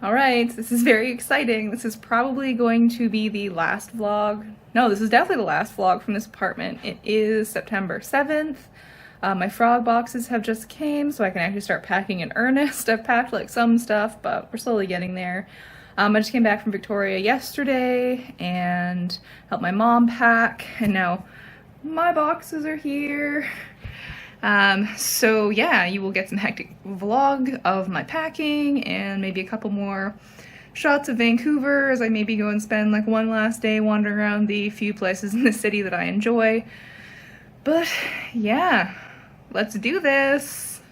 Alright, this is very exciting. This is probably going to be the last vlog. No, this is definitely the last vlog from this apartment. It is September 7th. My frog boxes have just came, so I can actually start packing in earnest. I've packed like some stuff, but we're slowly getting there. I just came back from Victoria yesterday and helped my mom pack, and now my boxes are here. So yeah, you will get some hectic vlog of my packing and maybe a couple more shots of Vancouver as I maybe go and spend like one last day wandering around the few places in the city that I enjoy. But yeah, let's do this.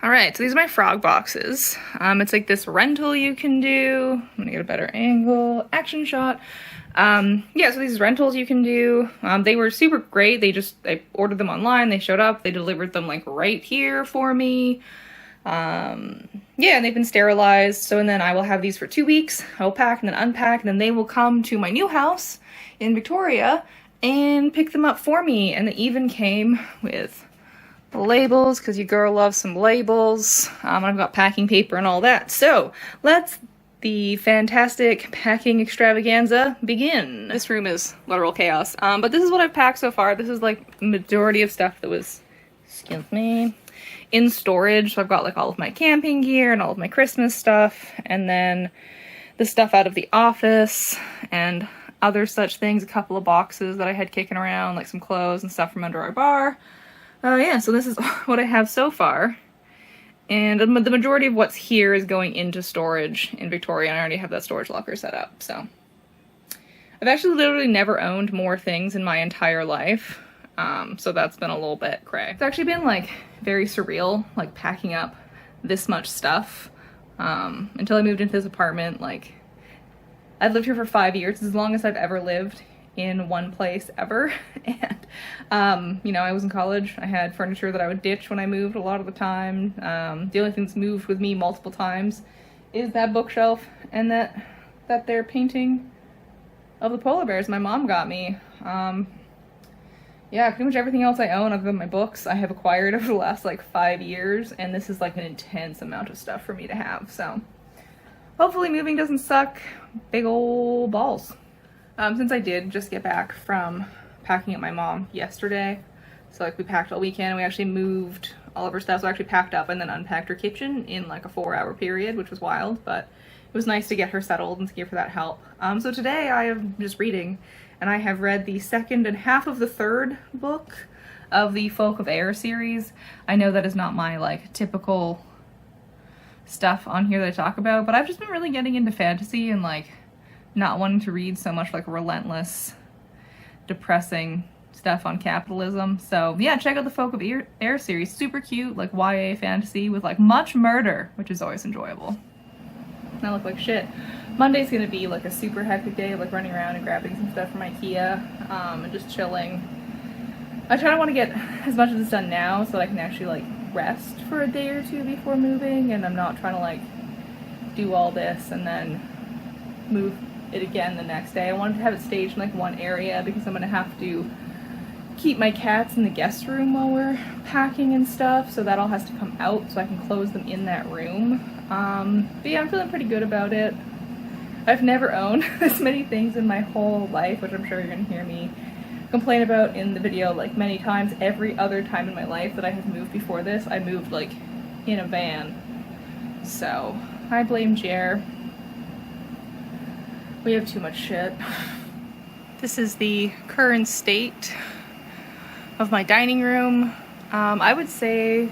All right, so these are my frog boxes. It's like this rental you can do. I'm gonna get a better angle, action shot. Yeah, so these rentals you can do. They were super great. I ordered them online, they showed up, they delivered them like right here for me. Yeah, and they've been sterilized. So, and then I will have these for 2 weeks. I will pack and then unpack, and then they will come to my new house in Victoria and pick them up for me. And they even came with labels, because your girl loves some labels. I've got packing paper and all that. So let's the fantastic packing extravaganza begin. This room is literal chaos, but this is what I've packed so far. This is like the majority of stuff that was, excuse me, in storage. So I've got like all of my camping gear and all of my Christmas stuff, and then the stuff out of the office and other such things, a couple of boxes that I had kicking around, like some clothes and stuff from under our bar. Yeah, so this is what I have so far. And the majority of what's here is going into storage in Victoria, and I already have that storage locker set up, so. I've actually literally never owned more things in my entire life, so that's been a little bit cray. It's actually been, like, very surreal, like, packing up this much stuff, until I moved into this apartment. Like, I've lived here for 5 years, as long as I've ever lived in one place ever. And you know, I was in college, I had furniture that I would ditch when I moved a lot of the time. The only thing that's moved with me multiple times is that bookshelf and that there painting of the polar bears my mom got me. Yeah, pretty much everything else I own other than my books I have acquired over the last like 5 years, and this is like an intense amount of stuff for me to have, so hopefully moving doesn't suck big ol' balls. Since I did just get back from packing up my mom yesterday, so like we packed all weekend, we actually moved all of her stuff, so I actually packed up and then unpacked her kitchen in like a 4-hour period, which was wild, but it was nice to get her settled and to give her that help. So today I am just reading, and I have read the second and half of the third book of the Folk of Air series. I know that is not my like typical stuff on here that I talk about, but I've just been really getting into fantasy and like not wanting to read so much like relentless, depressing stuff on capitalism. So yeah, check out the Folk of Air series. Super cute, like YA fantasy with like much murder, which is always enjoyable. And I look like shit. Monday's gonna be like a super hectic day, like running around and grabbing some stuff from IKEA, and just chilling. I kind of want to get as much of this done now so that I can actually like rest for a day or two before moving, and I'm not trying to like do all this and then move it again the next day. I wanted to have it staged in like one area because I'm gonna have to keep my cats in the guest room while we're packing and stuff, so that all has to come out so I can close them in that room. But yeah, I'm feeling pretty good about it. I've never owned this many things in my whole life, which I'm sure you're gonna hear me complain about in the video like many times. Every other time in my life that I have moved before this, I moved like in a van. So I blame Jer. We have too much shit. This is the current state of my dining room. I would say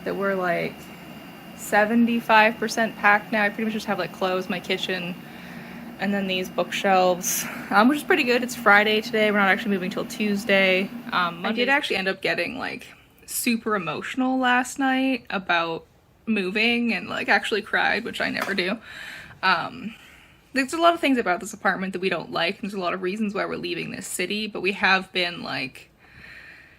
that we're like 75% packed now. I pretty much just have like clothes, my kitchen, and then these bookshelves, which is pretty good. It's Friday today. We're not actually moving till Tuesday. I did actually end up getting like super emotional last night about moving and like actually cried, which I never do. There's a lot of things about this apartment that we don't like. There's a lot of reasons why we're leaving this city, but we have been like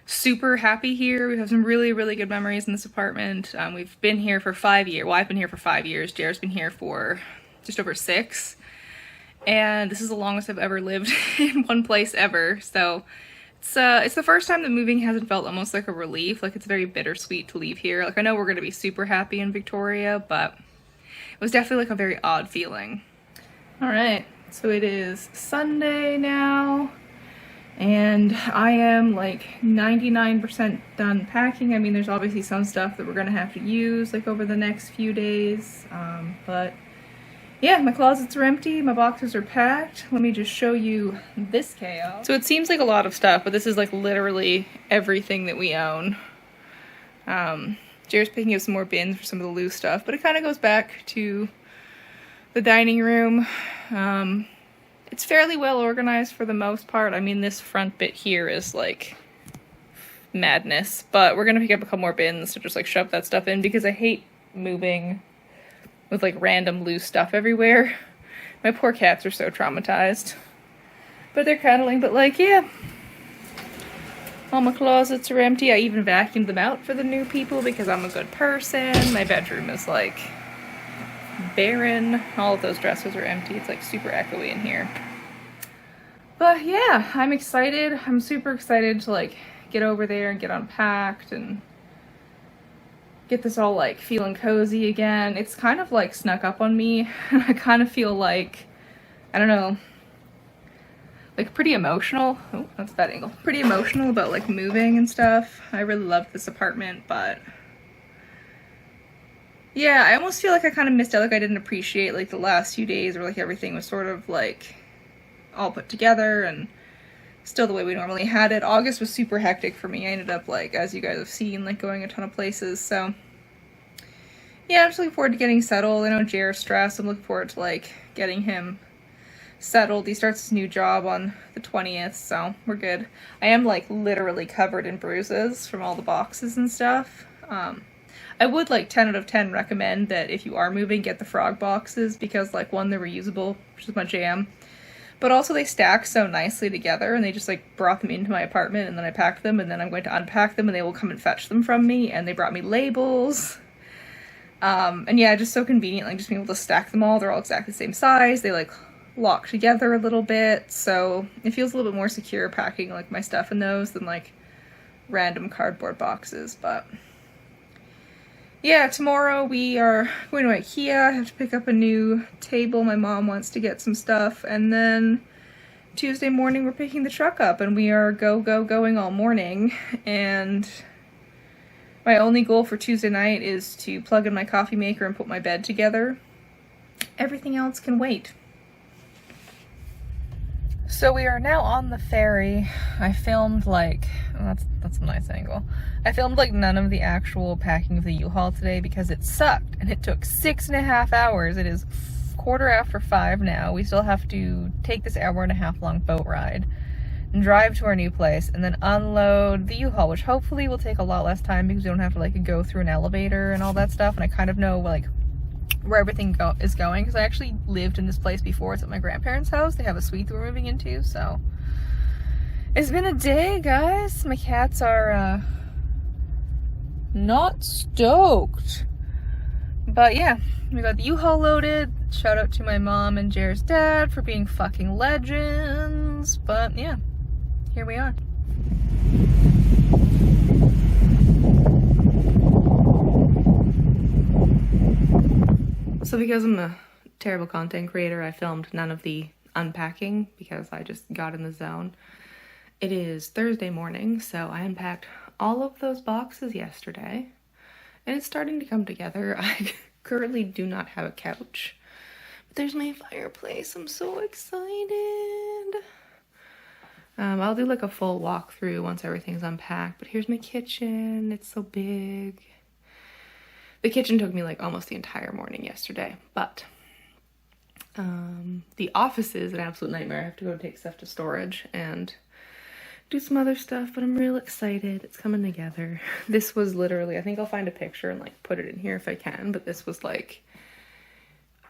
super happy here. We have some really, really good memories in this apartment. We've been here for 5 years. Well, I've been here for 5 years. Jared's been here for just over 6. And this is the longest I've ever lived in one place ever. So it's the first time that moving hasn't felt almost like a relief. Like, it's very bittersweet to leave here. Like, I know we're going to be super happy in Victoria, but It was definitely like a very odd feeling. All right, so it is Sunday now, and I am like 99% done packing. I mean, there's obviously some stuff that we're gonna have to use like over the next few days, but yeah, my closets are empty, my boxes are packed. Let me just show you this chaos. So it seems like a lot of stuff, but this is like literally everything that we own. Jared's picking up some more bins for some of the loose stuff, but it kind of goes back to the dining room. It's fairly well organized for the most part. I mean, this front bit here is like madness, but we're gonna pick up a couple more bins to just like shove that stuff in because I hate moving with like random loose stuff everywhere. My poor cats are so traumatized. But they're cuddling, but like, yeah. All my closets are empty. I even vacuumed them out for the new people because I'm a good person. My bedroom is like barren. All of those dressers are empty. It's like super echoey in here. But yeah, I'm excited. I'm super excited to like get over there and get unpacked and get this all like feeling cozy again. It's kind of like snuck up on me. I kind of feel like, I don't know, like pretty emotional. Oh, that's a bad angle. Pretty emotional about like moving and stuff. I really love this apartment, but yeah, I almost feel like I kind of missed out. Like I didn't appreciate like the last few days where like everything was sort of like all put together and still the way we normally had it. August was super hectic for me. I ended up like, as you guys have seen, like going a ton of places. So yeah, I'm just looking forward to getting settled. I know Jared's stressed. I'm looking forward to like getting him settled. He starts his new job on the 20th, so we're good. I am like literally covered in bruises from all the boxes and stuff. I would like 10 out of 10 recommend that if you are moving, get the frog boxes because like one, they're reusable, which is my jam. But also they stack so nicely together and they just like brought them into my apartment and then I packed them and then I'm going to unpack them and they will come and fetch them from me and they brought me labels. And yeah, just so convenient, like just being able to stack them all. They're all exactly the same size. They like lock together a little bit. So it feels a little bit more secure packing like my stuff in those than like random cardboard boxes. But yeah, tomorrow we are going to IKEA. I have to pick up a new table. My mom wants to get some stuff. And then Tuesday morning we're picking the truck up and we are going all morning. And my only goal for Tuesday night is to plug in my coffee maker and put my bed together. Everything else can wait. So we are now on the ferry. I filmed like, that's a nice angle. I filmed like none of the actual packing of the U-Haul today because it sucked and it took 6.5 hours. It is 5:15 now. We still have to take this 1.5-hour long boat ride and drive to our new place and then unload the U-Haul, which hopefully will take a lot less time because we don't have to like go through an elevator and all that stuff. And I kind of know like where everything is going because I actually lived in this place before. It's at my grandparents' house. They have a suite that we're moving into, so it's been a day, guys. My cats are not stoked, but yeah, we got the U-Haul loaded. Shout out to my mom and Jared's dad for being fucking legends. But yeah, here we are. So because I'm a terrible content creator, I filmed none of the unpacking because I just got in the zone. It is Thursday morning, so I unpacked all of those boxes yesterday, and it's starting to come together. I currently do not have a couch, but there's my fireplace. I'm so excited. I'll do like a full walkthrough once everything's unpacked, but here's my kitchen. It's so big. The kitchen took me like almost the entire morning yesterday, but the office is an absolute nightmare. I have to go take stuff to storage and do some other stuff, but I'm real excited. It's coming together. This was literally, I think I'll find a picture and like put it in here if I can, but this was like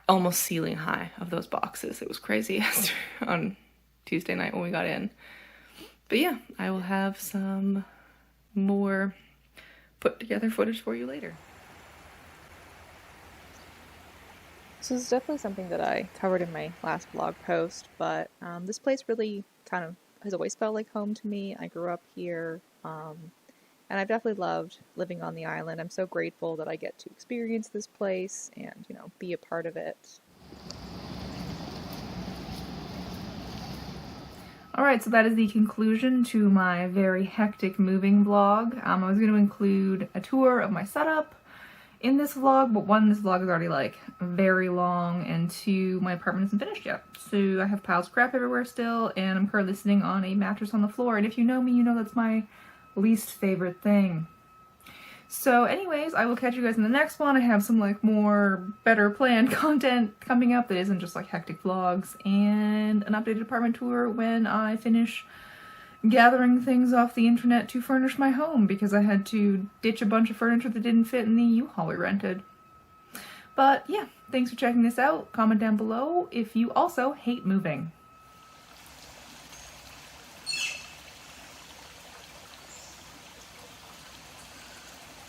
almost ceiling high of those boxes. It was crazy on Tuesday night when we got in. But yeah, I will have some more put together footage for you later. So this is definitely something that I covered in my last blog post, but this place really kind of has always felt like home to me. I grew up here. And I've definitely loved living on the island. I'm so grateful that I get to experience this place and, be a part of it. Alright, so that is the conclusion to my very hectic moving vlog. I was going to include a tour of my setup in this vlog, but one, this vlog is already like very long, and two, my apartment isn't finished yet. So I have piles of crap everywhere still, and I'm currently sitting on a mattress on the floor, and if you know me, you know that's my least favorite thing. So anyways, I will catch you guys in the next one. I have some like more better planned content coming up that isn't just like hectic vlogs, and an updated apartment tour when I finish gathering things off the internet to furnish my home, because I had to ditch a bunch of furniture that didn't fit in the U-Haul we rented. But yeah, thanks for checking this out. Comment down below if you also hate moving.